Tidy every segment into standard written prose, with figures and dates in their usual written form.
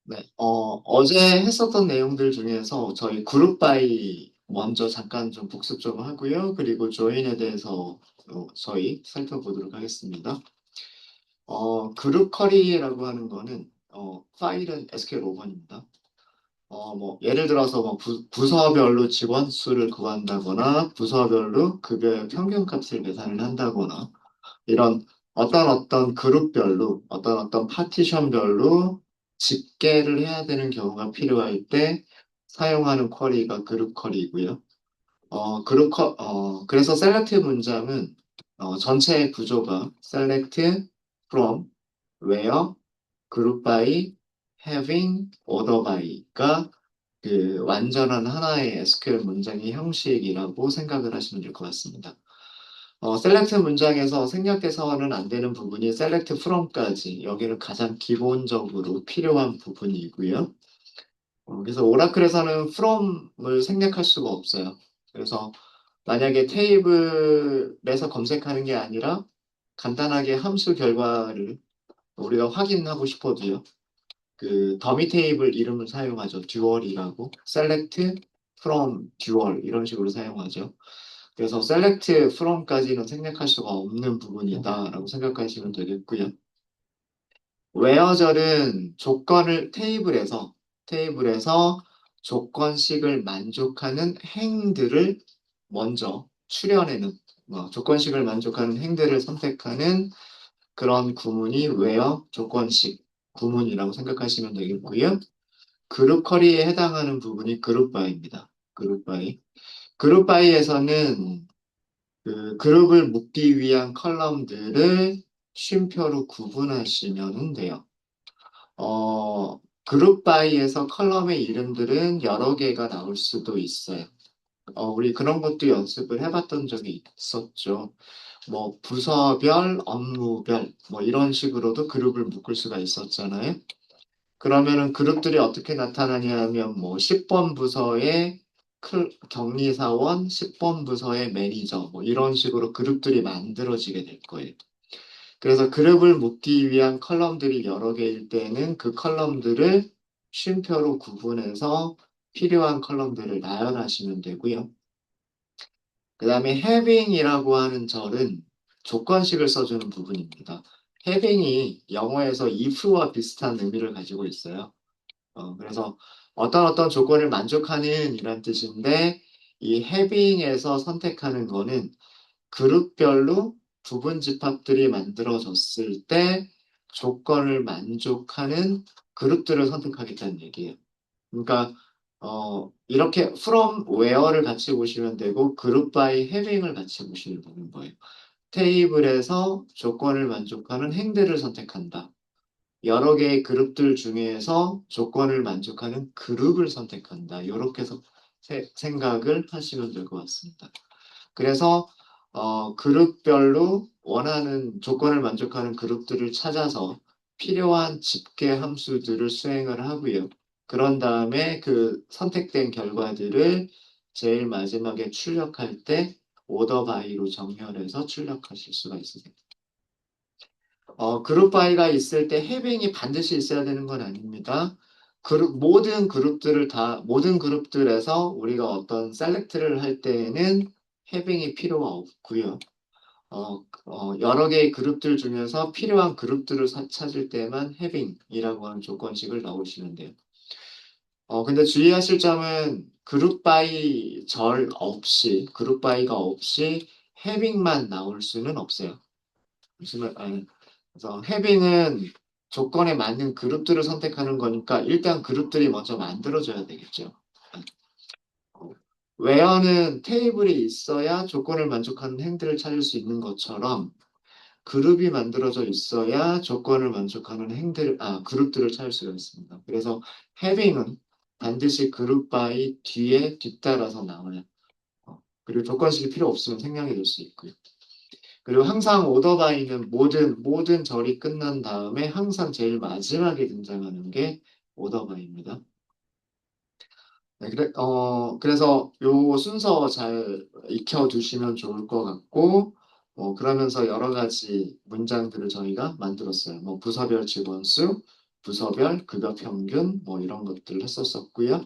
네, 어제 했었던 내용들 중에서 저희 그룹 바이 먼저 잠깐 좀 복습 좀 하고요. 그리고 조인에 대해서 저희 살펴보도록 하겠습니다. 그룹 쿼리라고 하는 거는 파일은 SQL 5번입니다. 뭐 예를 들어서 뭐 부서별로 직원 수를 구한다거나 부서별로 급여의 평균값을 계산을 한다거나 이런 어떤 그룹별로 어떤 파티션별로 집계를 해야 되는 경우가 필요할 때 사용하는 쿼리가 그룹 쿼리이고요. 그래서 select 문장은 전체 구조가 select from, where, group by, having, order by가 그 완전한 하나의 SQL 문장의 형식이라고 생각을 하시면 될 것 같습니다. 셀렉트 문장에서 생략돼서는 안 되는 부분이 셀렉트 from까지 여기는 가장 기본적으로 필요한 부분이고요. 그래서 오라클에서는 from을 생략할 수가 없어요. 그래서 만약에 테이블에서 검색하는 게 아니라 간단하게 함수 결과를 우리가 확인하고 싶어도요. 그 더미 테이블 이름을 사용하죠. 듀얼이라고 select from 듀얼 이런 식으로 사용하죠. 그래서 select from까지는 생략할 수가 없는 부분이다라고 생각하시면 되겠고요. where절은 조건을 테이블에서 조건식을 만족하는 행들을 먼저 추려내는 조건식을 만족하는 행들을 선택하는 그런 구문이 where 조건식 구문이라고 생각하시면 되겠고요. 그룹 쿼리에 해당하는 부분이 그룹 바이입니다. 그룹 바이. 그룹 바이에서는 그 그룹을 묶기 위한 컬럼들을 쉼표로 구분하시면 돼요. 그룹 바이에서 컬럼의 이름들은 여러 개가 나올 수도 있어요. 우리 그런 것도 연습을 해봤던 적이 있었죠. 뭐 부서별, 업무별, 뭐 이런 식으로도 그룹을 묶을 수가 있었잖아요. 그러면은 그룹들이 어떻게 나타나냐 하면 뭐 10번 부서의 격리사원, 10번 부서의 매니저 뭐 이런 식으로 그룹들이 만들어지게 될 거예요. 그래서 그룹을 묶기 위한 컬럼들이 여러 개일 때는 그 컬럼들을 쉼표로 구분해서 필요한 컬럼들을 나열하시면 되고요. 그 다음에 having이라고 하는 절은 조건식을 써주는 부분입니다. having이 영어에서 if와 비슷한 의미를 가지고 있어요. 그래서 어떤 조건을 만족하는 이란 뜻인데 이 having에서 선택하는 거는 그룹별로 부분 집합들이 만들어졌을 때 조건을 만족하는 그룹들을 선택하겠다는 얘기예요. 그러니까 이렇게 from where를 같이 보시면 되고 group by having을 같이 보시면 되는 거예요. 테이블에서 조건을 만족하는 행들을 선택한다. 여러 개의 그룹들 중에서 조건을 만족하는 그룹을 선택한다. 이렇게 해서 생각을 하시면 될 것 같습니다. 그래서 그룹별로 원하는 조건을 만족하는 그룹들을 찾아서 필요한 집계 함수들을 수행을 하고요. 그런 다음에 그 선택된 결과들을 제일 마지막에 출력할 때 오더 바이로 정렬해서 출력하실 수가 있으세요. 그룹 바이가 있을 때 해빙이 반드시 있어야 되는 건 아닙니다. 모든 그룹들에서 우리가 어떤 셀렉트를 할 때에는 해빙이 필요가 없고요. 여러 개의 그룹들 중에서 필요한 그룹들을 찾을 때만 해빙이라고 하는 조건식을 넣으시면 돼요. 근데 주의하실 점은 그룹 바이가 없이 해빙만 나올 수는 없어요. 그래서 해빙은 조건에 맞는 그룹들을 선택하는 거니까 일단 그룹들이 먼저 만들어져야 되겠죠. 웨어는 테이블이 있어야 조건을 만족하는 행들을 찾을 수 있는 것처럼 그룹이 만들어져 있어야 조건을 만족하는 그룹들을 찾을 수가 있습니다. 그래서 having은 반드시 그룹 바이 뒤에 뒤따라서 나와요. 그리고 조건식이 필요 없으면 생략이 될 수 있고요. 그리고 항상 오더 바이는 모든 절이 끝난 다음에 항상 제일 마지막에 등장하는 게 오더 바이입니다. 네, 그래서 요 순서 잘 익혀두시면 좋을 것 같고, 그러면서 여러 가지 문장들을 저희가 만들었어요. 뭐 부서별 직원 수, 부서별, 급여 평균, 뭐 이런 것들을 했었었고요.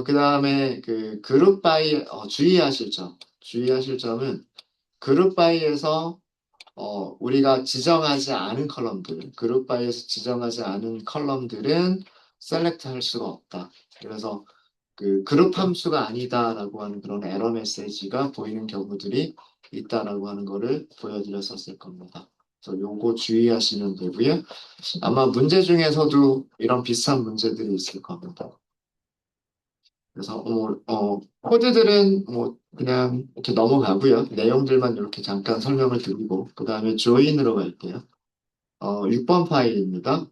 그 다음에 그 그룹 바이, 주의하실 점은 그룹 바이에서 우리가 지정하지 않은 컬럼들, 그룹 바이에서 지정하지 않은 컬럼들은 셀렉트 할 수가 없다. 그래서 그 그룹 함수가 아니다라고 하는 그런 에러 메시지가 보이는 경우들이 있다라고 하는 거를 보여드렸었을 겁니다. 그래서 요거 주의하시면 되고요. 아마 문제 중에서도 이런 비슷한 문제들이 있을 겁니다. 그래서 코드들은 뭐 그냥 이렇게 넘어가고요. 내용들만 이렇게 잠깐 설명을 드리고 그 다음에 조인으로 갈게요. 6번 파일입니다.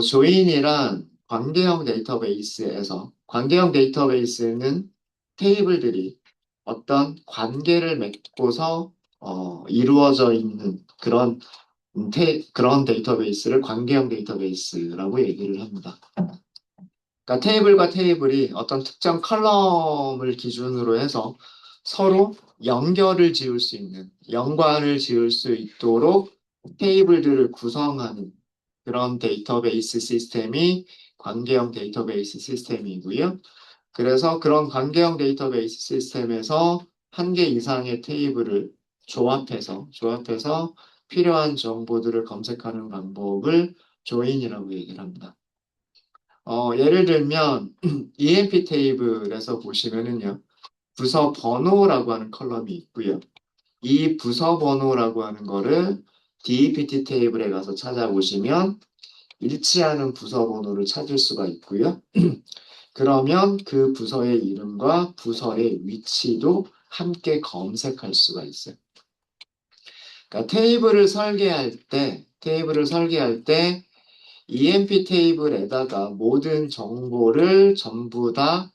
조인이란 관계형 데이터베이스에서 관계형 데이터베이스는 테이블들이 어떤 관계를 맺고서 이루어져 있는 그런 데이터베이스를 관계형 데이터베이스라고 얘기를 합니다. 그러니까 테이블과 테이블이 어떤 특정 컬럼을 기준으로 해서 서로 연결을 지을 수 있는, 연관을 지을 수 있도록 테이블들을 구성하는 그런 데이터베이스 시스템이 관계형 데이터베이스 시스템이고요. 그래서 그런 관계형 데이터베이스 시스템에서 한 개 이상의 테이블을 조합해서 필요한 정보들을 검색하는 방법을 조인이라고 얘기를 합니다. 예를 들면 EMP 테이블에서 보시면은요. 부서 번호라고 하는 컬럼이 있고요. 이 부서 번호라고 하는 거를 DEPT 테이블에 가서 찾아보시면 일치하는 부서 번호를 찾을 수가 있고요. 그러면 그 부서의 이름과 부서의 위치도 함께 검색할 수가 있어요. 그러니까 테이블을 설계할 때 EMP 테이블에다가 모든 정보를 전부 다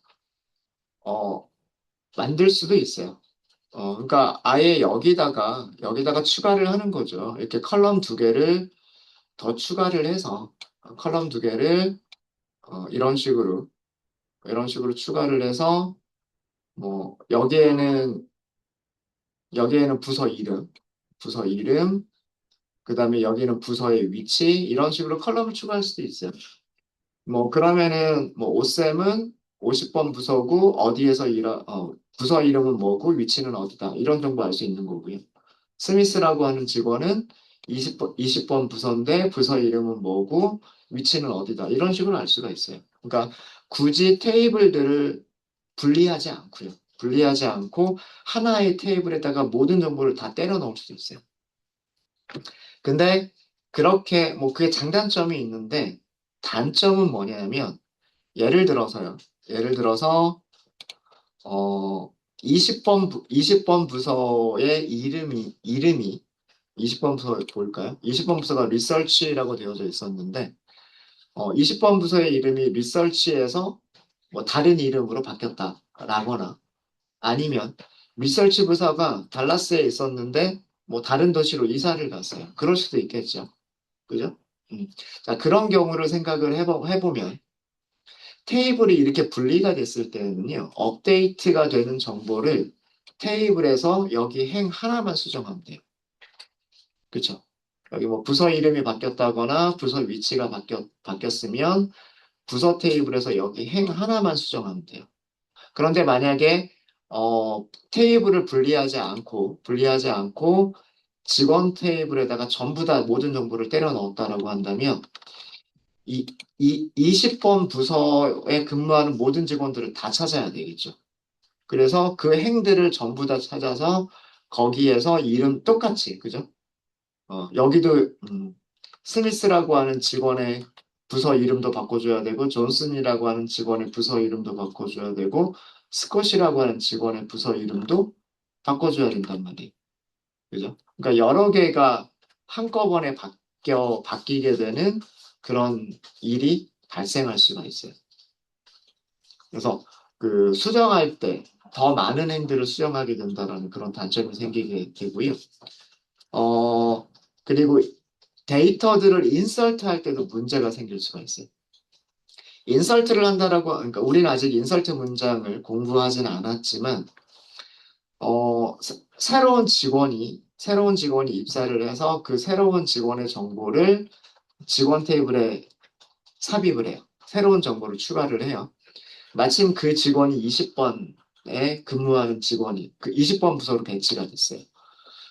만들 수도 있어요. 그러니까 아예 여기다가 추가를 하는 거죠. 이렇게 컬럼 두 개를 더 추가를 해서 컬럼 두 개를 이런 식으로 추가를 해서 뭐 여기에는 부서 이름, 그다음에 여기는 부서의 위치 이런 식으로 컬럼을 추가할 수도 있어요. 뭐 그러면은 뭐 오쌤은 50번 부서고 부서 이름은 뭐고 위치는 어디다 이런 정보 알 수 있는 거고요. 스미스라고 하는 직원은 20번 부서인데 부서 이름은 뭐고 위치는 어디다 이런 식으로 알 수가 있어요. 그러니까 굳이 테이블들을 분리하지 않고 하나의 테이블에다가 모든 정보를 다 때려 넣을 수도 있어요. 근데 그렇게 뭐 그게 장단점이 있는데 단점은 뭐냐면 예를 들어서 어 20번 부서의 이름이 20번 부서 볼까요? 20번 부서가 리서치라고 되어져 있었는데 20번 부서의 이름이 리서치에서 뭐 다른 이름으로 바뀌었다라거나 아니면 리서치 부서가 달라스에 있었는데 뭐 다른 도시로 이사를 갔어요. 그럴 수도 있겠죠. 그죠? 자, 그런 경우를 생각을 해보면 테이블이 이렇게 분리가 됐을 때는요, 업데이트가 되는 정보를 테이블에서 여기 행 하나만 수정하면 돼요. 그쵸? 여기 뭐 부서 이름이 바뀌었다거나 부서 위치가 바뀌었으면 부서 테이블에서 여기 행 하나만 수정하면 돼요. 그런데 만약에 테이블을 분리하지 않고 직원 테이블에다가 전부 다 모든 정보를 때려 넣었다라고 한다면 이 20번 부서에 근무하는 모든 직원들을 다 찾아야 되겠죠. 그래서 그 행들을 전부 다 찾아서 거기에서 이름 똑같이, 그죠? 여기도 스미스라고 하는 직원의 부서 이름도 바꿔줘야 되고 존슨이라고 하는 직원의 부서 이름도 바꿔줘야 되고 스콧이라고 하는 직원의 부서 이름도 바꿔줘야 된단 말이에요. 그죠? 그러니까 여러 개가 한꺼번에 바뀌게 되는 그런 일이 발생할 수가 있어요. 그래서 그 수정할 때 더 많은 행들을 수정하게 된다는 그런 단점이 생기게 되고요. 그리고 데이터들을 인설트 할 때도 문제가 생길 수가 있어요. 인설트를 그러니까 우리는 아직 인설트 문장을 공부하진 않았지만, 새로운 직원이 입사를 해서 그 새로운 직원의 정보를 직원 테이블에 삽입을 해요. 새로운 정보를 추가를 해요. 마침 그 직원이 20번에 근무하는 직원이 그 20번 부서로 배치가 됐어요.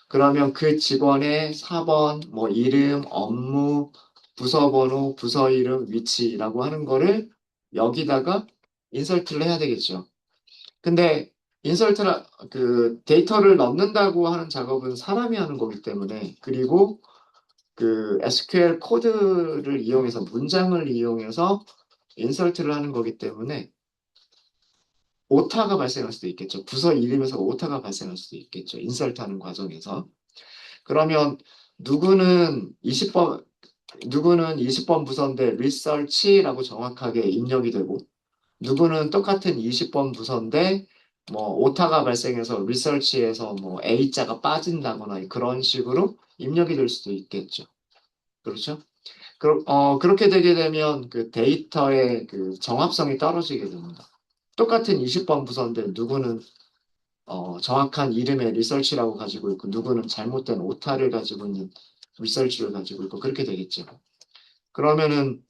그러면 그 직원의 사번, 뭐 이름, 업무, 부서 번호, 부서 이름, 위치라고 하는 거를 여기다가 인설트를 해야 되겠죠. 근데 인설트라 그 데이터를 넣는다고 하는 작업은 사람이 하는 거기 때문에 그리고 그 SQL 코드를 이용해서 문장을 이용해서 인설트를 하는 거기 때문에 오타가 발생할 수도 있겠죠. 부서 이름에서 오타가 발생할 수도 있겠죠. 인설트 하는 과정에서. 그러면 누구는 20번, 누구는 20번 부서인데 리서치라고 정확하게 입력이 되고, 누구는 똑같은 20번 부서인데, 뭐, 오타가 발생해서 리서치에서 뭐, A자가 빠진다거나 그런 식으로 입력이 될 수도 있겠죠. 그렇죠? 그렇게 되게 되면 그 데이터의 그 정합성이 떨어지게 됩니다. 똑같은 20번 부서인데 누구는 정확한 이름의 리서치라고 가지고 있고 누구는 잘못된 오타를 가지고 있는 리서치를 가지고 있고 그렇게 되겠죠. 그러면은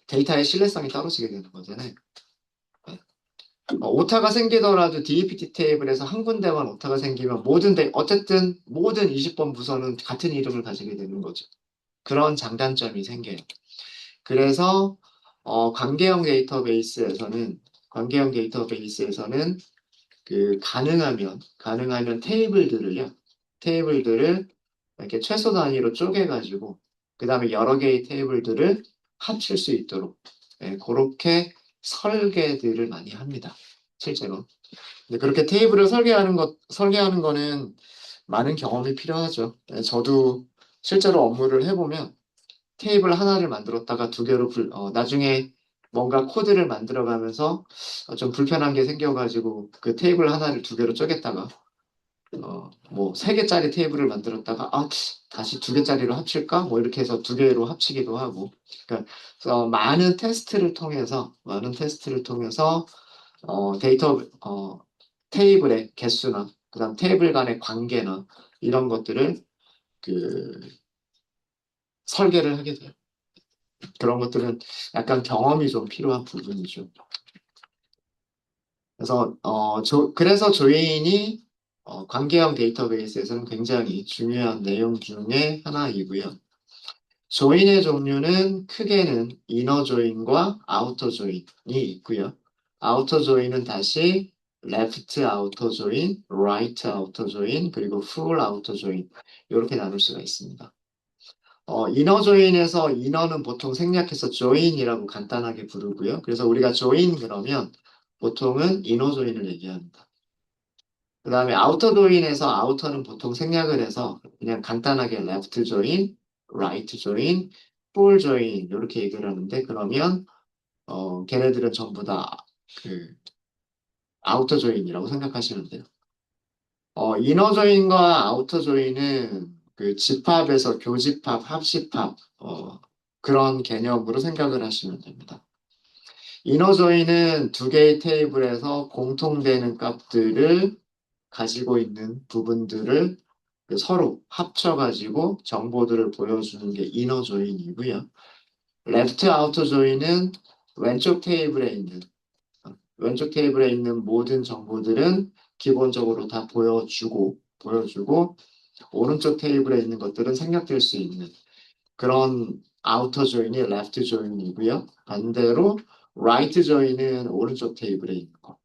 데이터의 신뢰성이 떨어지게 되는 거잖아요. 네. 오타가 생기더라도 DEPT 테이블에서 한 군데만 오타가 생기면 어쨌든 모든 20번 부서는 같은 이름을 가지게 되는 거죠. 그런 장단점이 생겨요. 그래서 관계형 데이터베이스에서는 그 가능하면 테이블들을 이렇게 최소 단위로 쪼개가지고 그 다음에 여러 개의 테이블들을 합칠 수 있도록 그렇게 설계들을 많이 합니다. 실제로. 근데 그렇게 테이블을 설계하는 거는 많은 경험이 필요하죠. 저도 실제로 업무를 해보면 테이블 하나를 만들었다가 두 개로 나중에 뭔가 코드를 만들어가면서 좀 불편한 게 생겨가지고 그 테이블 하나를 두 개로 쪼갰다가 뭐 세 개짜리 테이블을 만들었다가 다시 두 개짜리로 합칠까? 뭐 이렇게 해서 두 개로 합치기도 하고 그러니까 많은 테스트를 통해서 테이블의 개수나 그다음 테이블 간의 관계나 이런 것들을 그 설계를 하게 돼요. 그런 것들은 약간 경험이 좀 필요한 부분이죠. 그래서 조인이 관계형 데이터베이스에서는 굉장히 중요한 내용 중에 하나이고요. 조인의 종류는 크게는 이너 조인과 아우터 조인이 있고요. 아우터 조인은 다시 레프트 아우터 조인, 라이트 아우터 조인, 그리고 풀 아우터 조인 이렇게 나눌 수가 있습니다. 이너 조인에서 이너는 보통 생략해서 조인이라고 간단하게 부르고요. 그래서 우리가 조인 그러면 보통은 이너 조인을 얘기합니다. 그 다음에 아우터 조인에서 아우터는 보통 생략을 해서 그냥 간단하게 레프트 조인, 라이트 조인, 풀 조인 이렇게 얘기를 하는데 그러면 걔네들은 전부 다 그 아우터 조인이라고 생각하시면 돼요. 이너 조인과 아우터 조인은 그 집합에서 교집합, 합집합, 그런 개념으로 생각을 하시면 됩니다. 이너 조인은 두 개의 테이블에서 공통되는 값들을 가지고 있는 부분들을 그 서로 합쳐가지고 정보들을 보여주는 게 이너 조인이고요. 레프트 아우터 조인은 왼쪽 테이블에 있는 왼쪽 테이블에 있는 모든 정보들은 기본적으로 다 보여주고 오른쪽 테이블에 있는 것들은 생략될 수 있는 그런 아우터 조인이 레프트 조인이고요. 반대로 라이트 조인은 오른쪽 테이블에 있는 거.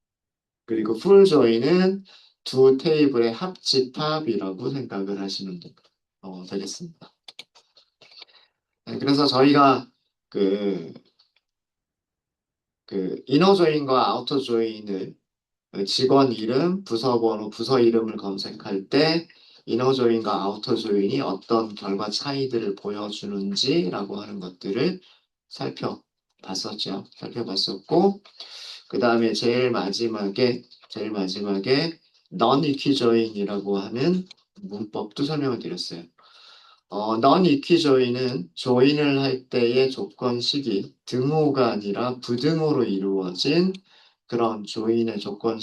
그리고 풀 조인은 두 테이블의 합집합이라고 생각을 하시면 되겠습니다. 네, 그래서 저희가 그, 그 이너 조인과 아우터 조인을 직원 이름, 부서 번호, 부서 이름을 검색할 때 이너 조인과 아우터 조인이 어떤 결과 차이들을 보여주는지라고 하는 것들을 살펴봤었고, 그 다음에 제일 마지막에 non-equi-join이라고 하는 문법도 설명을 드렸어요. non-equi-join은 조인을 할 때의 조건식이 등호가 아니라 부등호로 이루어진 그런 조인의 조건을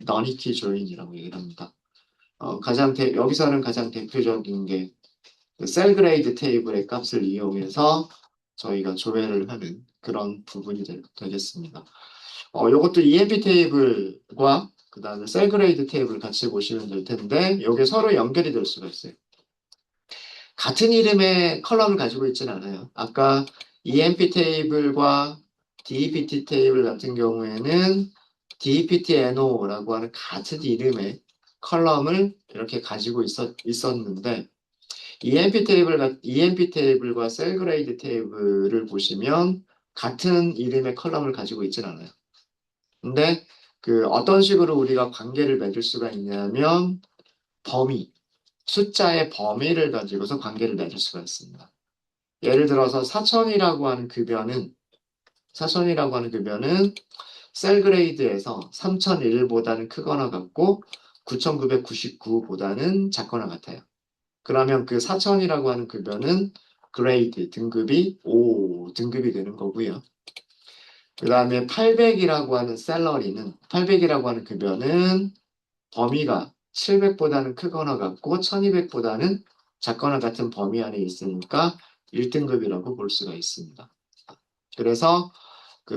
non-equi-join이라고 얘기를 합니다. 여기서는 가장 대표적인 게 셀 그레이드 테이블의 값을 이용해서 저희가 조회를 하는 그런 부분이 되겠습니다. 요것도 EMP 테이블과 그 다음에 셀 그레이드 테이블 같이 보시면 될 텐데 이게 서로 연결이 될 수가 있어요. 같은 이름의 컬럼을 가지고 있지는 않아요. 아까 EMP 테이블과 DEPT 테이블 같은 경우에는 DEPT-NO라고 하는 같은 이름의 컬럼을 이렇게 가지고 있었는데 EMP 테이블과 셀 그레이드 테이블을 보시면 같은 이름의 컬럼을 가지고 있지는 않아요. 근데 그 어떤 식으로 우리가 관계를 맺을 수가 있냐면 범위, 숫자의 범위를 가지고서 관계를 맺을 수가 있습니다. 예를 들어서 4천이라고 하는 급여는 셀 그레이드에서 3001보다는 크거나 같고 9999보다는 작거나 같아요. 그러면 그 4천이라고 하는 급여는 그레이드 등급이 5등급이 되는 거고요. 그 다음에 800이라고 하는 급여는 범위가 700보다는 크거나 같고 1200보다는 작거나 같은 범위 안에 있으니까 1등급이라고 볼 수가 있습니다. 그래서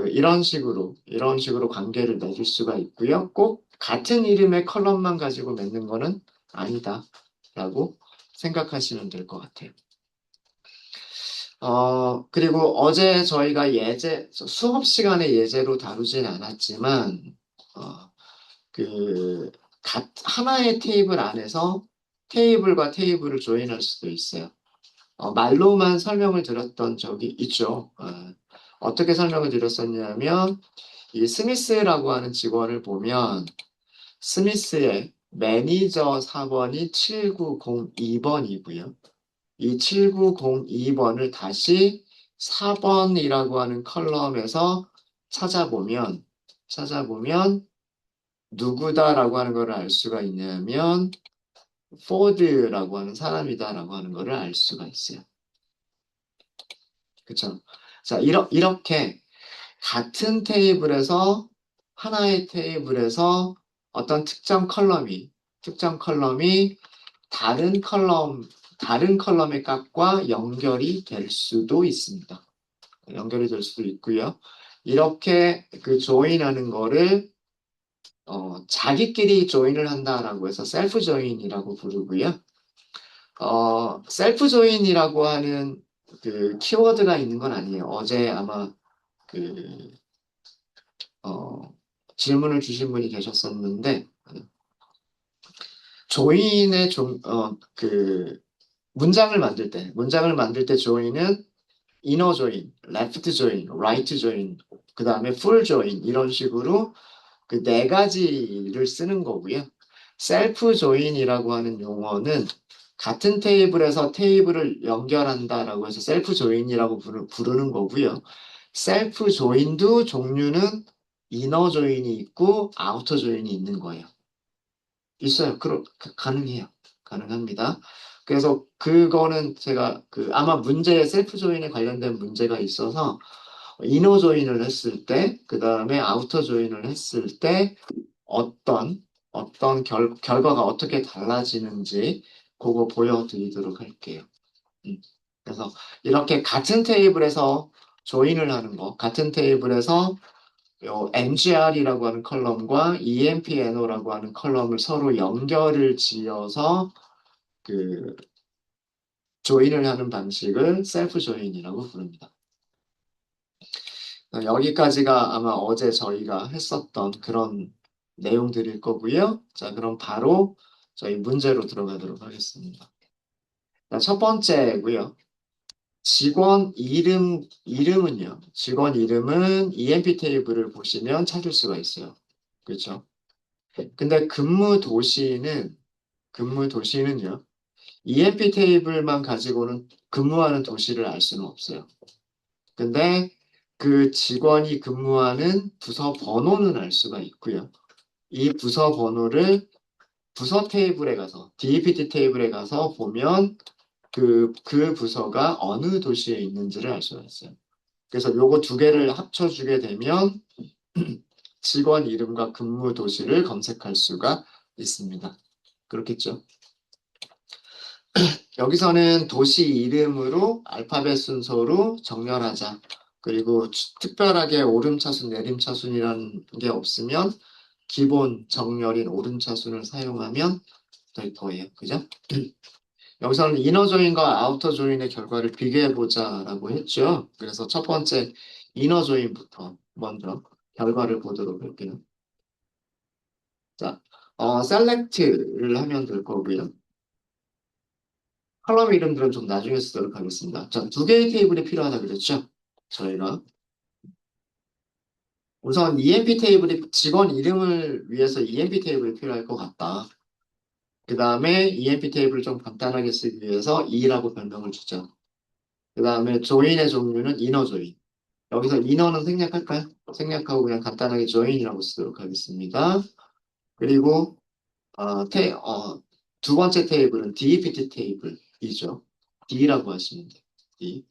이런 식으로 관계를 맺을 수가 있고요. 꼭 같은 이름의 컬럼만 가지고 맺는 거는 아니다라고 생각하시면 될 것 같아요. 그리고 어제 저희가 수업 시간에 예제로 다루진 않았지만, 어, 그, 하나의 테이블 안에서 테이블과 테이블을 조인할 수도 있어요. 말로만 설명을 드렸던 적이 있죠. 어떻게 설명을 드렸었냐면, 이 스미스라고 하는 직원을 보면, 스미스의 매니저 4번이 7902번이고요. 이 7902번을 다시 4번이라고 하는 컬럼에서 찾아보면 누구다라고 하는 것을 알 수가 있냐면 포드라고 하는 사람이다라고 하는 것을 알 수가 있어요. 그쵸? 자, 이렇게 같은 테이블에서 하나의 테이블에서 어떤 특정 컬럼이 다른 컬럼의 값과 연결이 될 수도 있습니다. 연결이 될 수도 있고요. 이렇게 그 조인하는 거를 자기끼리 조인을 한다라고 해서 셀프 조인이라고 부르고요. 셀프 조인이라고 하는 그 키워드가 있는 건 아니에요. 어제 아마 그 질문을 주신 분이 계셨었는데 조인의 그 문장을 만들 때 조인은 이너 조인, 레프트 조인, 라이트 조인, 그 다음에 풀 조인 이런 식으로 그 네 가지를 쓰는 거고요. 셀프 조인이라고 하는 용어는 같은 테이블에서 테이블을 연결한다라고 해서 셀프 조인이라고 부르는 거고요. 셀프 조인도 종류는 이너 조인이 있고 아우터 조인이 있는 거예요. 있어요. 가능해요. 가능합니다. 그래서 그거는 제가 아마 셀프 조인에 관련된 문제가 있어서 이너 조인을 했을 때, 그 다음에 아우터 조인을 했을 때 어떤 결과가 어떻게 달라지는지 그거 보여드리도록 할게요. 그래서 이렇게 같은 테이블에서 조인을 하는 거, 같은 테이블에서 요 MGR이라고 하는 컬럼과 EMPNO라고 하는 컬럼을 서로 연결을 지어서 그 조인을 하는 방식을 셀프 조인이라고 부릅니다. 여기까지가 아마 어제 저희가 했었던 그런 내용들일 거고요. 자, 그럼 바로 저희 문제로 들어가도록 하겠습니다. 자, 첫 번째고요. 직원 이름은 EMP 테이블을 보시면 찾을 수가 있어요. 그렇죠? 근데 근무 도시는요. EMP 테이블만 가지고는 근무하는 도시를 알 수는 없어요. 근데 그 직원이 근무하는 부서 번호는 알 수가 있고요. 이 부서 번호를 부서 테이블에 가서, DEPT 테이블에 가서 보면 그 부서가 어느 도시에 있는지를 알 수가 있어요. 그래서 요거 두 개를 합쳐주게 되면 직원 이름과 근무 도시를 검색할 수가 있습니다. 그렇겠죠? 여기서는 도시 이름으로 알파벳 순서로 정렬하자. 그리고 특별하게 오름차순, 내림차순이라는 게 없으면 기본 정렬인 오름차순을 사용하면 될 거예요. 그죠? 여기서는 이너 조인과 아우터 조인의 결과를 비교해보자라고 했죠. 그래서 첫 번째 이너 조인부터 먼저 결과를 보도록 할게요. 자, select를 하면 될 거고요. 컬럼 이름들은 좀 나중에 쓰도록 하겠습니다. 자, 두 개의 테이블이 필요하다 그랬죠? 저희가 우선 EMP 테이블이 직원 이름을 위해서 EMP 테이블이 필요할 것 같다. 그 다음에 EMP 테이블을 좀 간단하게 쓰기 위해서 E라고 별명을 주죠. 그 다음에 조인의 종류는 이너 조인. 여기서 이너는 생략할까요? 생략하고 그냥 간단하게 조인이라고 쓰도록 하겠습니다. 그리고 두 번째 테이블은 DEPT 테이블이죠. D라고 하시면 돼요. D.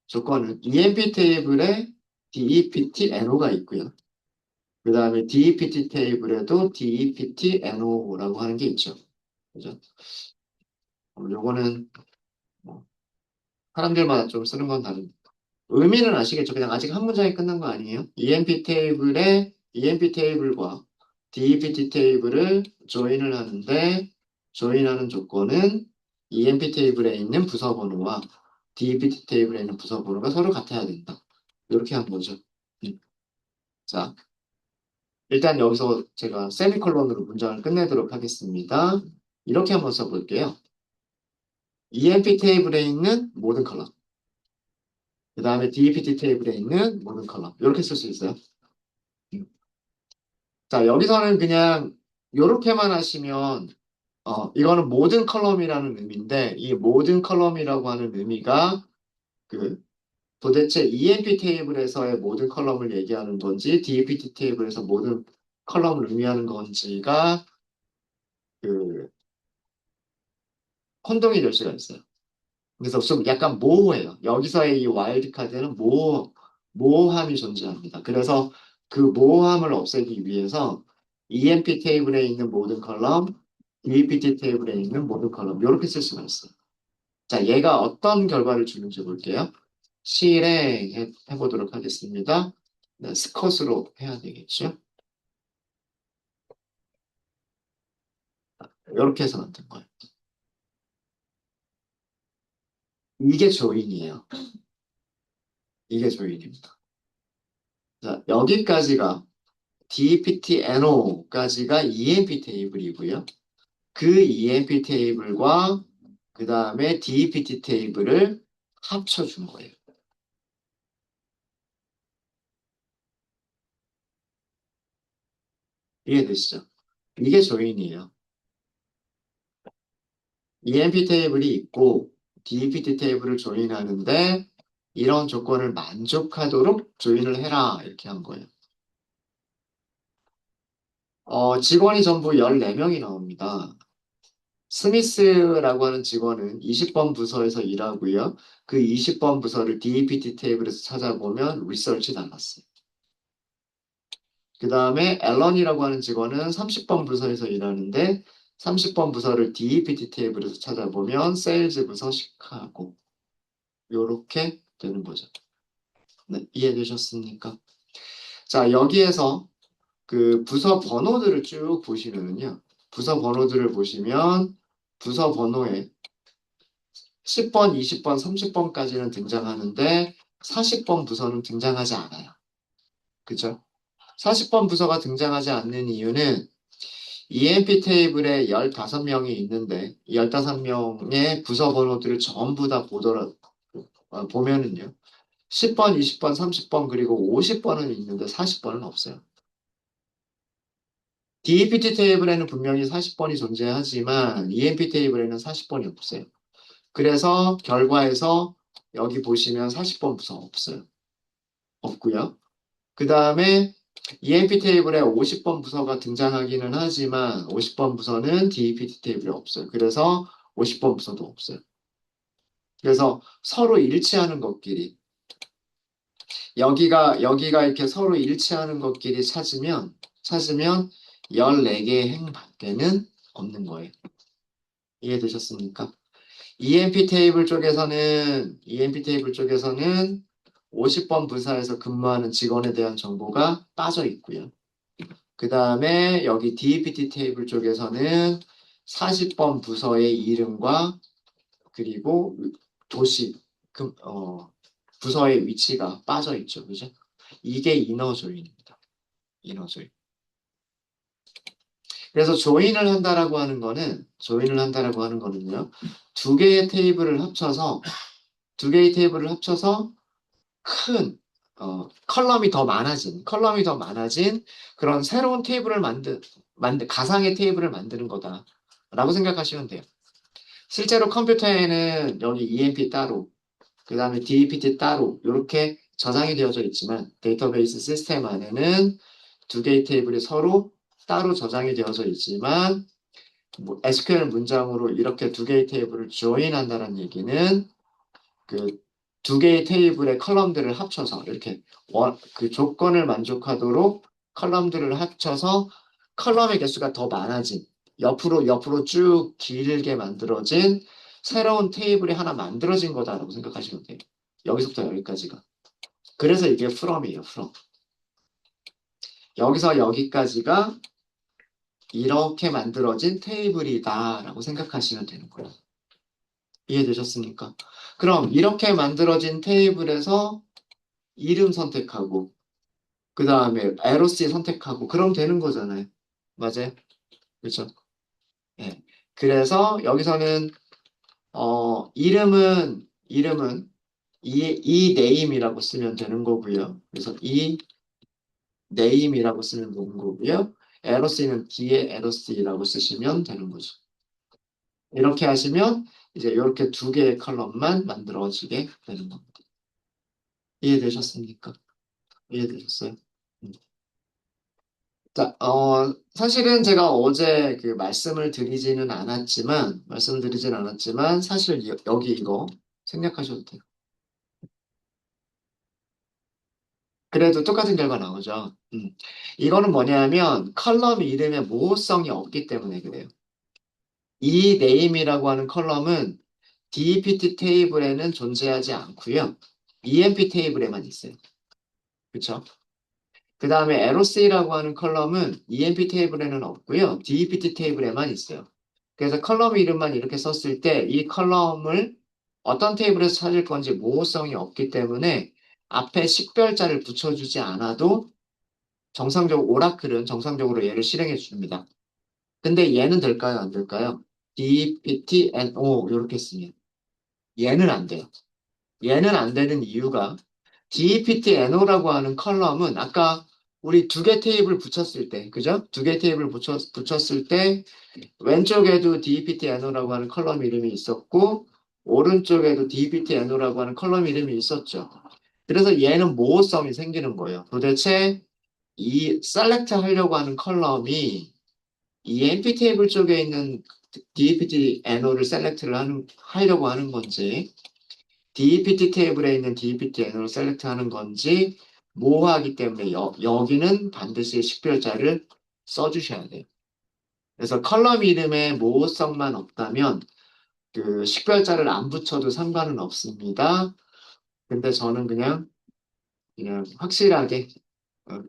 조건은 EMP 테이블에 DEPT NO가 있고요. 그 다음에 DEPT 테이블에도 DEPT NO라고 하는 게 있죠. 그죠? 요거는 뭐 사람들마다 좀 쓰는 건 다릅니다. 의미는 아시겠죠? 그냥 아직 한 문장이 끝난 거 아니에요? EMP 테이블과 DEPT 테이블을 조인을 하는데 조인하는 조건은 EMP 테이블에 있는 부서 번호와 DEPT 테이블에 있는 부서 번호가 서로 같아야 된다. 이렇게 한 거죠. 음. 자, 일단 여기서 제가 세미콜론으로 문장을 끝내도록 하겠습니다. 이렇게 한번 써볼게요. EMP 테이블에 있는 모든 컬럼. 그 다음에 DEPT 테이블에 있는 모든 컬럼. 이렇게 쓸 수 있어요. 자, 여기서는 그냥 이렇게만 하시면 이거는 모든 컬럼이라는 의미인데 이 모든 컬럼이라고 하는 의미가 그 도대체 EMP 테이블에서의 모든 컬럼을 얘기하는 건지 DEPT 테이블에서 모든 컬럼을 의미하는 건지가 그 혼동이 될 수가 있어요. 그래서 좀 약간 모호해요. 여기서의 이 와일드 카드는 모호함이 존재합니다. 그래서 그 모호함을 없애기 위해서 EMP 테이블에 있는 모든 컬럼, DEPT 테이블에 있는 모든 컬럼 이렇게 쓸 수가 있어요. 자, 얘가 어떤 결과를 주는지 볼게요. 실행해 보도록 하겠습니다. 네, 스컷으로 해야 되겠죠. 이렇게 해서 만든 거예요. 이게 조인이에요. 이게 조인입니다. 자, 여기까지가 DPTNO까지가 EMP 테이블이고요. 그 EMP 테이블과 그 다음에 DPT 테이블을 합쳐준 거예요. 이해되시죠? 이게 조인이에요. EMP 테이블이 있고 DPT 테이블을 조인하는데 이런 조건을 만족하도록 조인을 해라 이렇게 한 거예요. 직원이 전부 14명이 나옵니다. 스미스라고 하는 직원은 20번 부서에서 일하고요. 그 20번 부서를 DEPT 테이블에서 찾아보면 리서치 달랐어요. 그 다음에 앨런이라고 하는 직원은 30번 부서에서 일하는데 30번 부서를 DEPT 테이블에서 찾아보면 세일즈 부서 시카고 요렇게 되는 거죠. 네, 이해되셨습니까? 자, 여기에서 그 부서 번호들을 쭉 보시면요. 부서 번호들을 보시면 부서 번호에 10번, 20번, 30번까지는 등장하는데 40번 부서는 등장하지 않아요. 그죠? 40번 부서가 등장하지 않는 이유는 EMP 테이블에 15명이 있는데 15명의 부서 번호들을 전부 다 보면은요. 10번, 20번, 30번 그리고 50번은 있는데 40번은 없어요. DEPT 테이블에는 분명히 40번이 존재하지만 EMP 테이블에는 40번이 없어요. 그래서 결과에서 여기 보시면 40번 부서 없어요. 없고요. 그 다음에 EMP 테이블에 50번 부서가 등장하기는 하지만 50번 부서는 DEPT 테이블에 없어요. 그래서 50번 부서도 없어요. 그래서 서로 일치하는 것끼리 여기가 이렇게 서로 일치하는 것끼리 찾으면 14개의 행밖에는 없는 거예요. 이해되셨습니까? EMP 테이블 쪽에서는 50번 부사에서 근무하는 직원에 대한 정보가 빠져 있고요. 그 다음에 여기 DEPT 테이블 쪽에서는 40번 부서의 이름과 그리고 도시, 부서의 위치가 빠져 있죠. 그죠? 이게 이너 조인입니다. 이너 조인. 그래서 조인을 한다라고 하는 거는요. 두 개의 테이블을 합쳐서 큰 컬럼이 더 많아진 그런 새로운 테이블을 가상의 테이블을 만드는 거다라고 생각하시면 돼요. 실제로 컴퓨터에는 여기 EMP 따로, 그 다음에 DEPT 따로 이렇게 저장이 되어져 있지만 데이터베이스 시스템 안에는 두 개의 테이블이 서로 따로 저장이 되어져 있지만 뭐 SQL 문장으로 이렇게 두 개의 테이블을 조인한다는 얘기는 그 두 개의 테이블의 컬럼들을 합쳐서 이렇게 그 조건을 만족하도록 컬럼들을 합쳐서 컬럼의 개수가 더 많아진 옆으로 쭉 길게 만들어진 새로운 테이블이 하나 만들어진 거다라고 생각하시면 돼요. 여기서부터 여기까지가. 그래서 이게 from이에요, from. 여기서 여기까지가 이렇게 만들어진 테이블이다라고 생각하시면 되는 거예요. 이해되셨습니까? 그럼 이렇게 만들어진 테이블에서 이름 선택하고 그 다음에 LOC 선택하고 그럼 되는 거잖아요. 맞아요? 그렇죠? 예. 그래서 여기서는 이름은 이 name이라고 쓰면 되는 거고요. 그래서 이 name이라고 쓰면 되는 거고요. LOC는 뒤에 LOC라고 쓰시면 되는 거죠. 이렇게 하시면 이제 이렇게 두 개의 컬럼만 만들어지게 되는 겁니다. 이해되셨습니까? 이해되셨어요? 음. 자, 사실은 제가 어제 그 말씀을 드리지는 않았지만, 사실 여기 이거 생략하셔도 돼요. 그래도 똑같은 결과 나오죠. 이거는 뭐냐면, 컬럼 이름에 모호성이 없기 때문에 그래요. 이 name이라고 하는 컬럼은 DEPT 테이블에는 존재하지 않고요. EMP 테이블에만 있어요. 그쵸? 그 다음에 LOC라고 하는 컬럼은 EMP 테이블에는 없고요. DEPT 테이블에만 있어요. 그래서 컬럼 이름만 이렇게 썼을 때 이 컬럼을 어떤 테이블에서 찾을 건지 모호성이 없기 때문에 앞에 식별자를 붙여주지 않아도 오라클은 정상적으로 얘를 실행해 줍니다. 근데 얘는 될까요? 안 될까요? DEPT, NO 이렇게 쓰면 얘는 안 돼요. 얘는 안 되는 이유가 DEPT-NO라고 하는 컬럼은 아까 우리 두 개 테이블 붙였을 때, 그죠? 두 개 테이블 붙였을 때 왼쪽에도 DEPT-NO라고 하는 컬럼 이름이 있었고 오른쪽에도 DEPT-NO라고 하는 컬럼 이름이 있었죠. 그래서 얘는 모호성이 생기는 거예요. 도대체 이 셀렉트 하려고 하는 컬럼이 이 MP 테이블 쪽에 있는 DEPT-NO를 하려고 하는 건지 DEPT 테이블에 있는 DEPT N으로 셀렉트하는 건지 모호하기 때문에 여기는 반드시 식별자를 써주셔야 돼요. 그래서 컬럼 이름에 모호성만 없다면 그 식별자를 안 붙여도 상관은 없습니다. 근데 저는 그냥 확실하게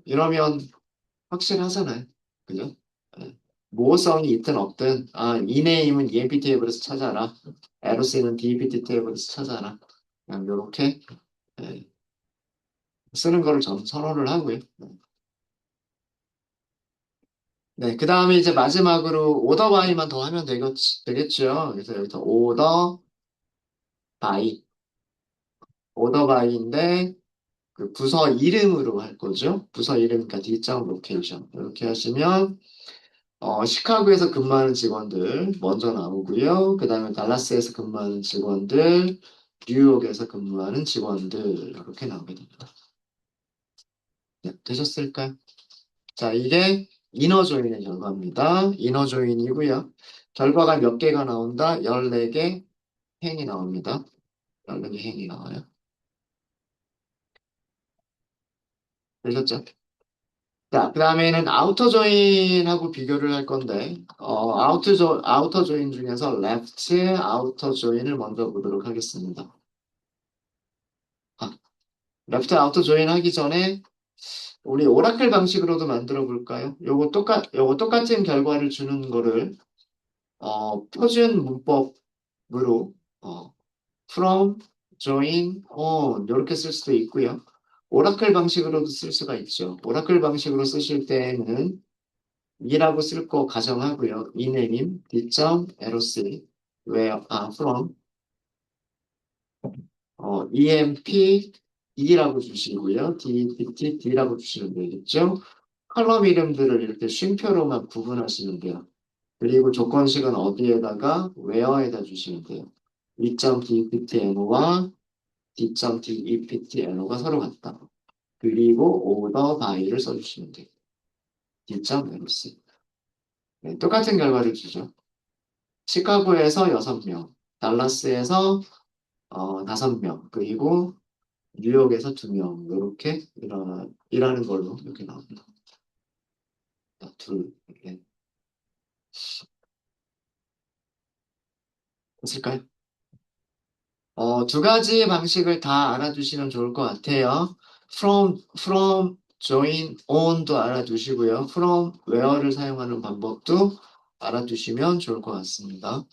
이러면 확실하잖아요. 그죠? 예. 모호성이 있든 없든 이 네임은 EMP 테이블에서 찾아라. LOC는 DEPT 테이블에서 찾아라. 그냥 이렇게 쓰는 거를 저는 선호를 하고요. 네, 그 다음에 이제 마지막으로 오더 바이만 더 하면 되겠죠. 그래서 여기서 바이, 오더 바이인데 그 부서 이름으로 할 거죠. 부서 이름, 그러니까 뒷장 로케이션. 이렇게 하시면 시카고에서 근무하는 직원들 먼저 나오고요. 그 다음에 달라스에서 근무하는 직원들, 뉴욕에서 근무하는 직원들 이렇게 나오게 됩니다. 네, 되셨을까요? 자, 이게 이너 조인의 결과입니다. 이너 조인이고요. 결과가 몇 개가 나온다? 14개 행이 나옵니다. 14개 행이 나와요. 되셨죠? 자, 그 다음에는 아우터 조인하고 비교를 할 건데, 아우터 조인 중에서 레프트 아우터 조인을 먼저 보도록 하겠습니다. 아, 레프트 아우터 조인 하기 전에 우리 오라클 방식으로도 만들어 볼까요? 요거 똑같은 결과를 주는 거를, 표준 문법으로, from, join, on, 이렇게 쓸 수도 있고요. 오라클 방식으로도 쓸 수가 있죠. 오라클 방식으로 쓰실 때는 이라고 쓸 거 가정하고요. 이네임, d.loc, from, emp, e라고 주시고요. d라고 주시면 되겠죠. 컬럼 이름들을 이렇게 쉼표로만 구분하시면 돼요. 그리고 조건식은 어디에다가 where에다 주시면 돼요. e.deptno와 d.deptno가 서로 같다. 그리고 order by를 써주시면 돼요. d.loc. 네, 똑같은 결과를 주죠. 시카고에서 6명, 달라스에서 5명, 그리고 뉴욕에서 2명, 이렇게 일하는 걸로 이렇게 나옵니다. 둘, 이렇게 됐을까요? 두 가지 방식을 다 알아두시면 좋을 것 같아요. join, on도 알아두시고요. from, where를 사용하는 방법도 알아두시면 좋을 것 같습니다.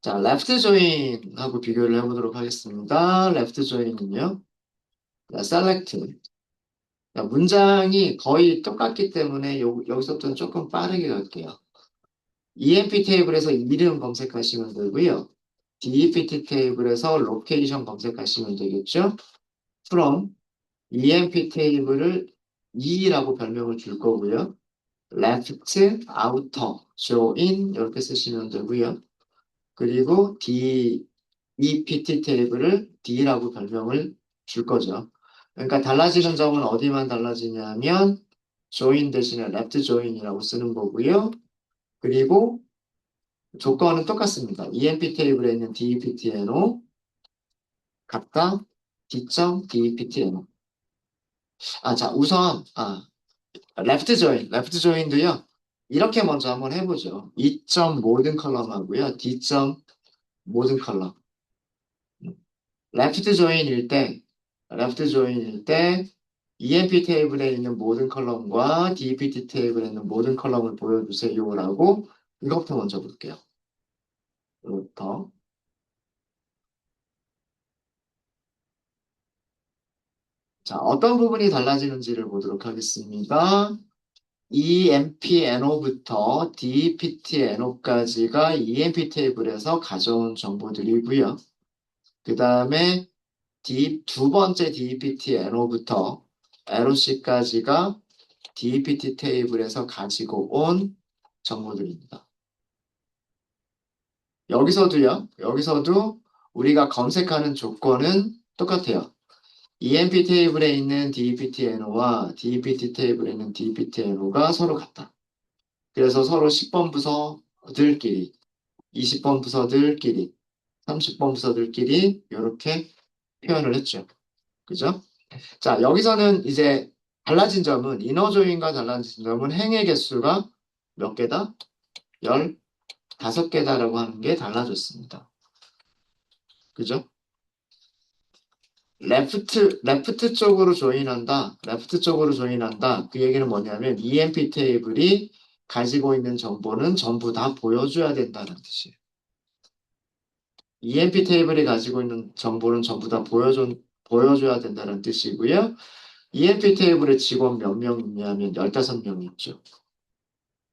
자, left join하고 비교를 해보도록 하겠습니다. left join은요, select. 문장이 거의 똑같기 때문에 여기서부터는 조금 빠르게 갈게요. EMP 테이블에서 이름 검색하시면 되고요. DEPT 테이블에서 로케이션 검색하시면 되겠죠. from EMP 테이블을 E라고 별명을 줄 거고요. left, outer, join 이렇게 쓰시면 되고요. 그리고 DEPT 테이블을 D라고 별명을 줄 거죠. 그러니까 달라지는 점은 어디만 달라지냐면 join 대신에 left join이라고 쓰는 거고요. 그리고 조건은 똑같습니다. EMP 테이블에 있는 DEPTNO 각각 D.DEPTNO. 자, 우선, 레프트 조인도요. 이렇게 먼저 한번 해보죠. E. 모든 컬럼 하고요. D. 모든 컬럼. 레프트 조인일 때, 레프트 조인일 때, EMP 테이블에 있는 모든 컬럼과 DEPT 테이블에 있는 모든 컬럼을 보여주세요라고 이것부터 먼저 볼게요. 이것부터. 자, 어떤 부분이 달라지는지를 보도록 하겠습니다. EMPNO부터 DEPTNO까지가 EMP 테이블에서 가져온 정보들이고요. 그 다음에 두 번째 DEPTNO부터 LOC까지가 DEPT 테이블에서 가지고 온 정보들입니다. 여기서도 우리가 검색하는 조건은 똑같아요. EMP 테이블에 있는 DEPTNO와 DEPT 테이블에 있는 DEPTNO가 서로 같다. 그래서 서로 10번 부서들끼리, 20번 부서들끼리, 30번 부서들끼리 이렇게 표현을 했죠. 그죠? 자, 여기서는 이제 달라진 점은 이너 조인과 달라진 점은 행의 개수가 몇 개다? 15개다라고 하는 게 달라졌습니다. 그죠? 레프트 쪽으로 조인한다. 레프트 쪽으로 조인한다. 그 얘기는 뭐냐면 EMP 테이블이 가지고 있는 정보는 전부 다 보여줘야 된다는 뜻이에요. EMP 테이블이 가지고 있는 정보는 전부 다 보여줘야 된다는 뜻이고요. EMP 테이블에 직원 몇 명 있냐면 15명 있죠.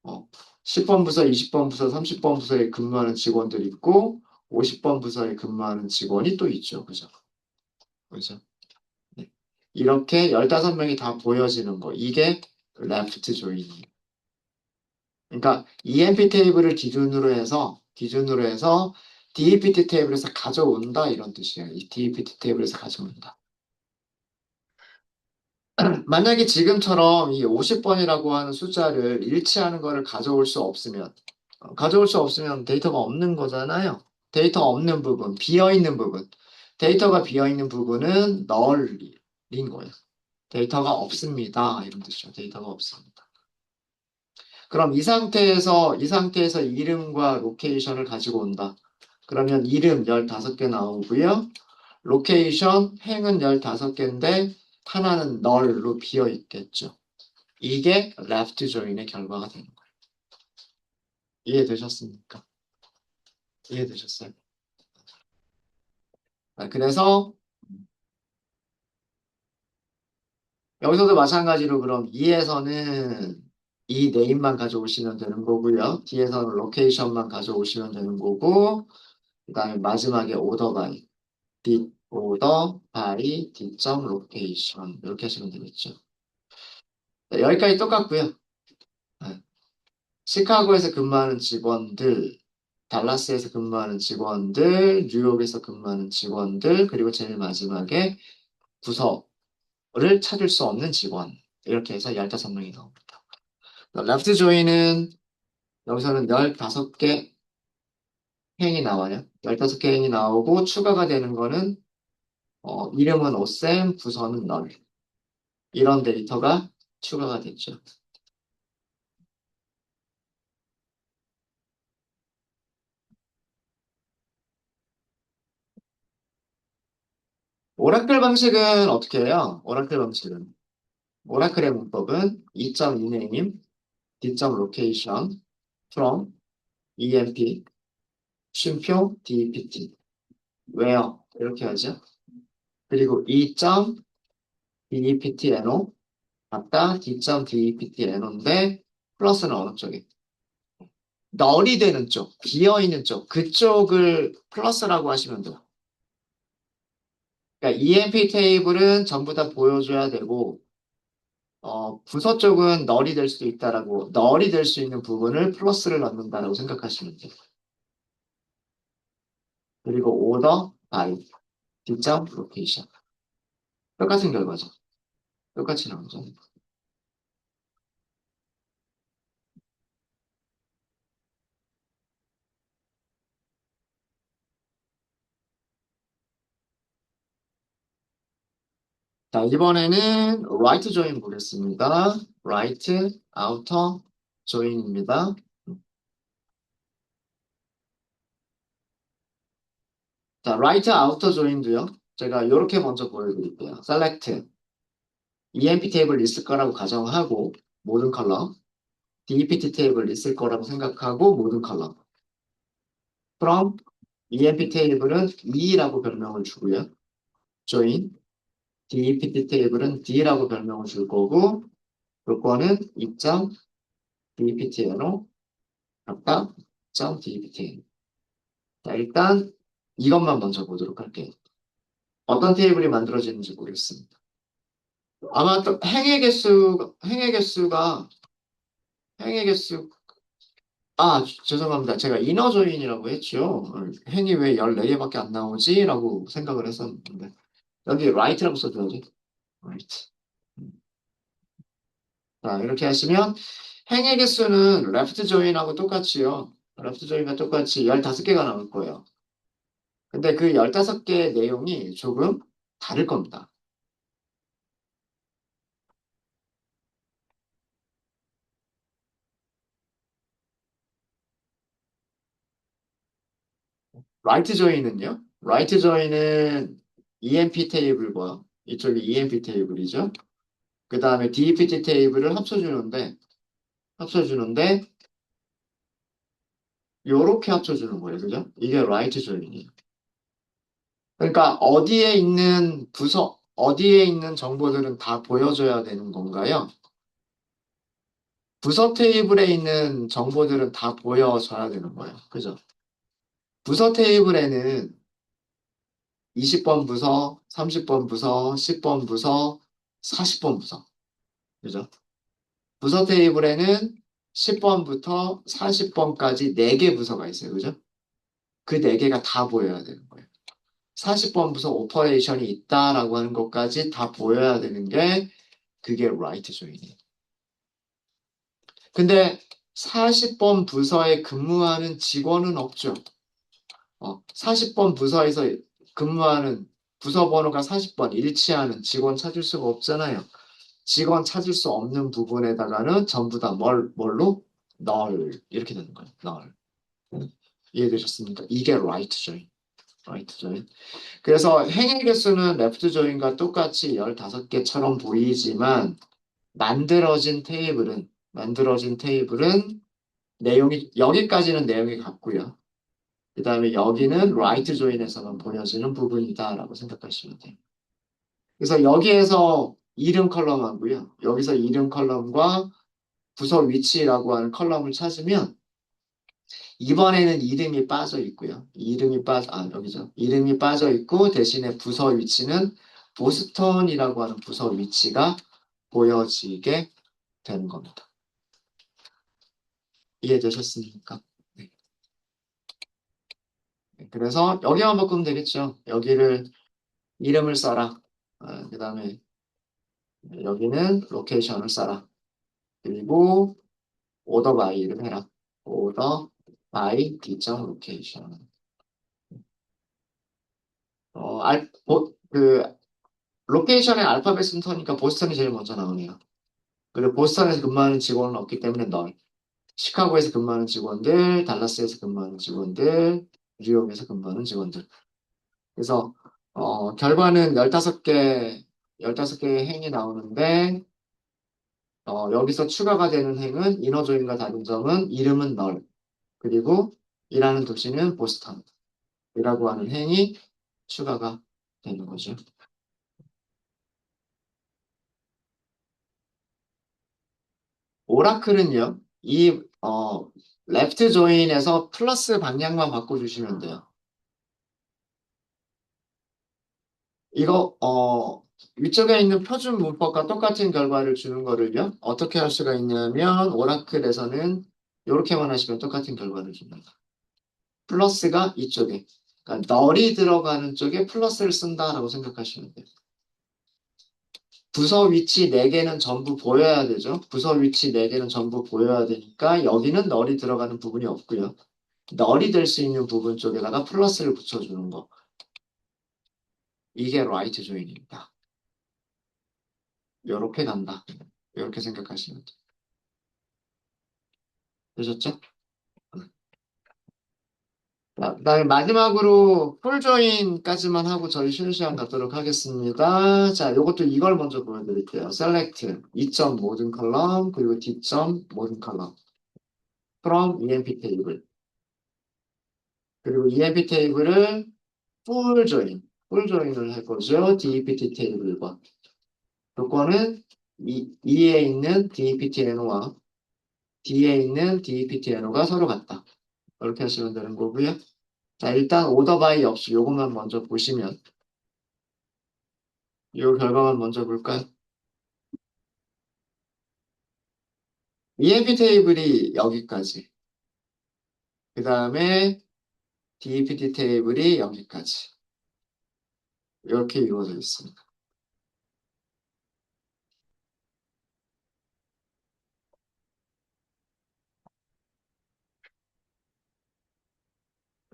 어, 10번 부서, 20번 부서, 30번 부서에 근무하는 직원들이 있고 50번 부서에 근무하는 직원이 또 있죠. 그죠? 그죠? 네. 이렇게 15명이 다 보여지는 거. 이게 레프트 조인이에요. 그러니까 EMP 테이블을 기준으로 해서 DEPT 테이블에서 가져온다 이런 뜻이에요. 이 DEPT 테이블에서 가져온다. 만약에 지금처럼 이 50번이라고 하는 숫자를 일치하는 거를 가져올 수 없으면 데이터가 없는 거잖아요. 데이터 없는 부분, 비어 있는 부분. 데이터가 비어있는 부분은 널인 거예요. 데이터가 없습니다. 이런 뜻이죠. 데이터가 없습니다. 그럼 이 상태에서 이름과 로케이션을 가지고 온다. 그러면 이름 15개 나오고요. 로케이션, 행은 15개인데 하나는 널로 비어 있겠죠. 이게 left join의 결과가 되는 거예요. 이해되셨습니까? 이해되셨어요? 그래서 여기서도 마찬가지로 그럼 2에서는 이 네임만 가져오시면 되는 거고요. D에서는 로케이션만 가져오시면 되는 거고, 그 다음에 마지막에 오더 바이, 오더 바이, D점 로케이션 이렇게 하시면 되겠죠. 네, 여기까지 똑같고요. 네. 시카고에서 근무하는 직원들, 달라스에서 근무하는 직원들, 뉴욕에서 근무하는 직원들, 그리고 제일 마지막에 부서를 찾을 수 없는 직원. 이렇게 해서 15명이 나옵니다. 레프트 조인은 여기서는 15개 행이 나와요. 15개 행이 나오고 추가가 되는 거는 이름은 오셈, 부서는 널. 이런 데이터가 추가가 됐죠. 오라클 방식은 어떻게 해요? 오라클 방식은. 오라클의 문법은 2.2name, D.location, from, emp, 쉼표, dept, where 이렇게 하죠. 그리고 2.deptno 맞다, D.deptno인데 플러스는 어느 쪽에? 널이 되는 쪽, 비어있는 쪽, 그쪽을 플러스라고 하시면 돼요. 그러니까 EMP 테이블은 전부 다 보여줘야 되고, 부서 쪽은 널이 될 수도 있다라고, 널이 될 수 있는 부분을 플러스를 넣는다라고 생각하시면 돼요. 그리고 order by, 뒷점 location. 똑같은 결과죠. 똑같이 나오죠. 자, 이번에는 right join 보겠습니다. right, outer join입니다. 자, right, outer join도요. 제가 이렇게 먼저 보여드릴게요. select, EMP 테이블 있을 거라고 가정하고, 모든 컬럼. DEPT 테이블 있을 거라고 생각하고, 모든 컬럼. from, EMP 테이블은 E라고 별명을 주고요. join, DEPT 테이블은 D라고 별명을 줄 거고, 요거는 2.deptno, 아까 2.deptno. 자, 일단 이것만 먼저 보도록 할게요. 어떤 테이블이 만들어지는지 모르겠습니다. 아마 또 행의 개수, 죄송합니다. 제가 이너 조인이라고 했죠. 행이 왜 14개밖에 안 나오지? 라고 생각을 했었는데. 여기 right라고 써줘야지. right. 자, 이렇게 하시면 행의 개수는 left join하고 똑같이요. left join과 똑같이 15개가 나올 거예요. 근데 그 15개의 내용이 조금 다를 겁니다. right join은요? right join은 EMP 테이블과 이쪽이 EMP 테이블이죠. 그 다음에 DEPT 테이블을 합쳐주는데 요렇게 합쳐주는 거예요. 그죠? 이게 right join이에요. 그러니까 어디에 있는 정보들은 다 보여줘야 되는 건가요? 부서 테이블에 있는 정보들은 다 보여줘야 되는 거예요. 그죠? 부서 테이블에는 20번 부서, 30번 부서, 10번 부서, 40번 부서. 그죠? 부서 테이블에는 10번부터 40번까지 4개 부서가 있어요. 그죠? 그 4개가 다 보여야 되는 거예요. 40번 부서 오퍼레이션이 있다라고 하는 것까지 다 보여야 되는 게 그게 라이트 조인이에요. 근데 40번 부서에 근무하는 직원은 없죠. 40번 부서에서 근무하는 부서 번호가 40번 일치하는 직원 찾을 수가 없잖아요. 직원 찾을 수 없는 부분에다가는 전부 다 뭘로? 널 이렇게 되는 거예요. 널. 이해되셨습니까? 이게 right join. right join. 그래서 행의 개수는 left join과 똑같이 15개처럼 보이지만 만들어진 테이블은 내용이 여기까지는 내용이 같고요. 그 다음에 여기는 right join에서만 보여지는 부분이다라고 생각하시면 돼요. 그래서 여기에서 이름 컬럼하고요. 여기서 이름 컬럼과 부서 위치라고 하는 컬럼을 찾으면 이번에는 이름이 빠져 있고요. 여기죠. 이름이 빠져 있고 대신에 부서 위치는 보스턴이라고 하는 부서 위치가 보여지게 되는 겁니다. 이해되셨습니까? 네. 그래서 여기만 바꾸면 되겠죠. 여기를 이름을 써라. 그 다음에 여기는 로케이션을 써라. 그리고 오더 바이를 해라. 오더 바이 D점 로케이션. 그 로케이션의 알파벳 순서니까 보스턴이 제일 먼저 나오네요. 그리고 보스턴에서 근무하는 직원은 없기 때문에 널. 시카고에서 근무하는 직원들, 달라스에서 근무하는 직원들, 뉴욕에서 근무하는 직원들. 그래서 결과는 15개 행이 나오는데 여기서 추가가 되는 행은 이너조인과 다른 점은 이름은 널. 그리고 일하는 도시는 보스턴이라고 하는 행이 추가가 되는 거죠. 오라클은요, 레프트 조인에서 플러스 방향만 바꿔주시면 돼요. 이거, 위쪽에 있는 표준 문법과 똑같은 결과를 주는 거를요, 어떻게 할 수가 있냐면, 오라클에서는 이렇게만 하시면 똑같은 결과를 줍니다. 플러스가 이쪽에, 그러니까 널이 들어가는 쪽에 플러스를 쓴다라고 생각하시면 돼요. 부서 위치 4개는 전부 보여야 되죠. 부서 위치 4개는 전부 보여야 되니까 여기는 널이 들어가는 부분이 없고요. 널이 될 수 있는 부분 쪽에다가 플러스를 붙여주는 거. 이게 라이트 조인입니다. 요렇게 간다. 이렇게 생각하시면 돼요. 되셨죠? 자, 그다음에 마지막으로 풀 조인까지만 하고 저희 쉬는 시간 갖도록 하겠습니다. 자, 요것도 이걸 먼저 보여드릴게요. select 2점 모든 컬럼 그리고 D점 모든 컬럼 from EMP 테이블 그리고 EMP 테이블을 풀 조인을 할 거죠. DEPT 테이블과 조건은 E에 있는 DEPT NO와 D에 있는 DEPT NO가 서로 같다. 이렇게 하시면 되는 거고요. 자, 일단 오더 바이 없이 요것만 먼저 보시면 요 결과만 먼저 볼까요? EMP 테이블이 여기까지. 그 다음에 DEPT 테이블이 여기까지. 이렇게 이루어져 있습니다.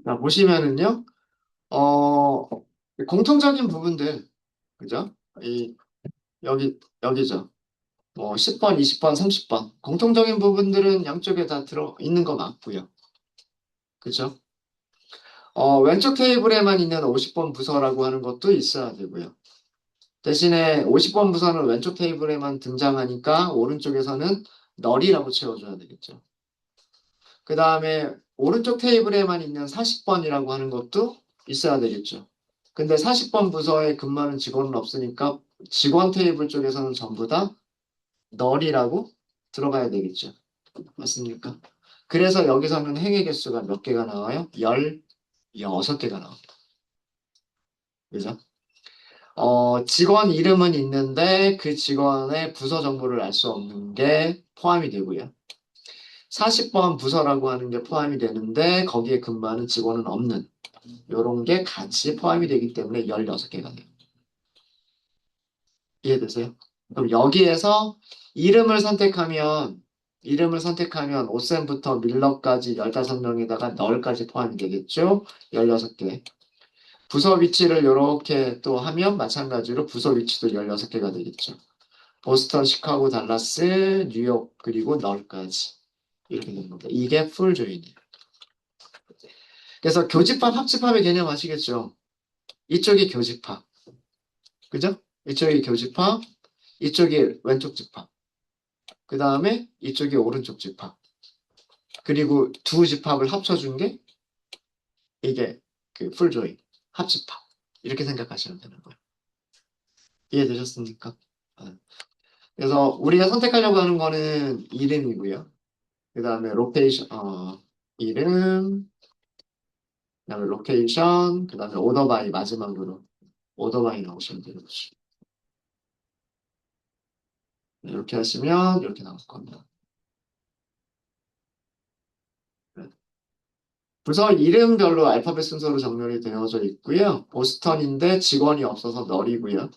자, 보시면은요, 어, 공통적인 부분들, 그죠? 여기죠. 뭐 10번, 20번, 30번. 공통적인 부분들은 양쪽에 다 들어 있는 거 맞고요. 그죠? 왼쪽 테이블에만 있는 50번 부서라고 하는 것도 있어야 되고요. 대신에 50번 부서는 왼쪽 테이블에만 등장하니까 오른쪽에서는 널이라고 채워줘야 되겠죠. 그 다음에 오른쪽 테이블에만 있는 40번이라고 하는 것도 있어야 되겠죠. 근데 40번 부서에 근무하는 직원은 없으니까 직원 테이블 쪽에서는 전부 다 널이라고 들어가야 되겠죠. 맞습니까? 그래서 여기서는 행의 개수가 몇 개가 나와요? 16개가 나옵니다. 그죠? 직원 이름은 있는데 그 직원의 부서 정보를 알 수 없는 게 포함이 되고요. 40번 부서라고 하는 게 포함이 되는데 거기에 근무하는 직원은 없는 이런 게 같이 포함이 되기 때문에 16개가 돼요. 이해되세요? 그럼 여기에서 이름을 선택하면 오센부터 밀러까지 15명에다가 널까지 포함이 되겠죠? 16개. 부서 위치를 이렇게 또 하면 마찬가지로 부서 위치도 16개가 되겠죠. 보스턴, 시카고, 달라스, 뉴욕, 그리고 널까지. 이렇게 되는 겁니다. 이게 풀 조인이에요. 그래서 교집합, 합집합의 개념 아시겠죠? 이쪽이 교집합. 그죠? 이쪽이 교집합, 이쪽이 왼쪽 집합. 그 다음에 이쪽이 오른쪽 집합. 그리고 두 집합을 합쳐준 게 이게 그 풀 조인, 합집합. 이렇게 생각하시면 되는 거예요. 이해되셨습니까? 아, 그래서 우리가 선택하려고 하는 거는 이름이고요. 그 다음에 로케이션, 이름, 그 다음에 로케이션, 그 다음에 오더바이 마지막으로 오더바이 나오시면 되는 거죠. 네, 이렇게 하시면 이렇게 나올 겁니다. 네. 부서 이름별로 알파벳 순서로 정렬이 되어져 있고요. 보스턴인데 직원이 없어서 널이고요.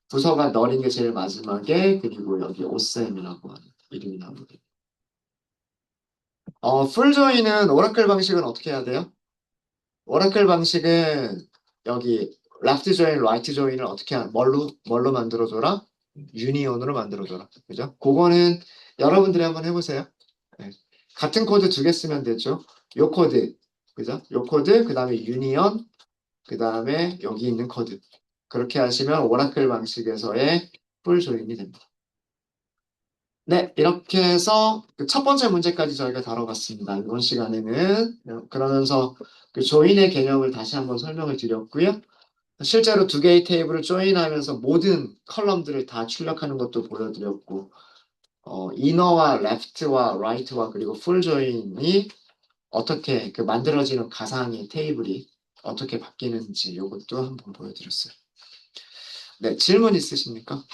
부서가 널인 게 제일 마지막에 그리고 여기 오셈이라고 하는 이름이 나옵니다. 풀조이는 오라클 방식은 어떻게 해야 돼요? 오라클 방식은 여기 레프트 조인, 라이트 조인을 어떻게 뭘로 만들어줘라? 유니온으로 만들어줘라. 그죠? 그거는 여러분들이 한번 해보세요. 네. 같은 코드 두 개 쓰면 되죠. 요 코드, 그죠? 요 코드, 그 다음에 유니온, 그 다음에 여기 있는 코드. 그렇게 하시면 오라클 방식에서의 풀 조인이 됩니다. 네, 이렇게 해서 그 첫 번째 문제까지 저희가 다뤄봤습니다. 이번 시간에는 그러면서 그 조인의 개념을 다시 한번 설명을 드렸고요. 실제로 두 개의 테이블을 조인하면서 모든 컬럼들을 다 출력하는 것도 보여드렸고, 이너와 레프트와 라이트와 그리고 풀 조인이 어떻게 그 만들어지는 가상의 테이블이 어떻게 바뀌는지 이것도 한번 보여드렸어요. 네, 질문 있으십니까?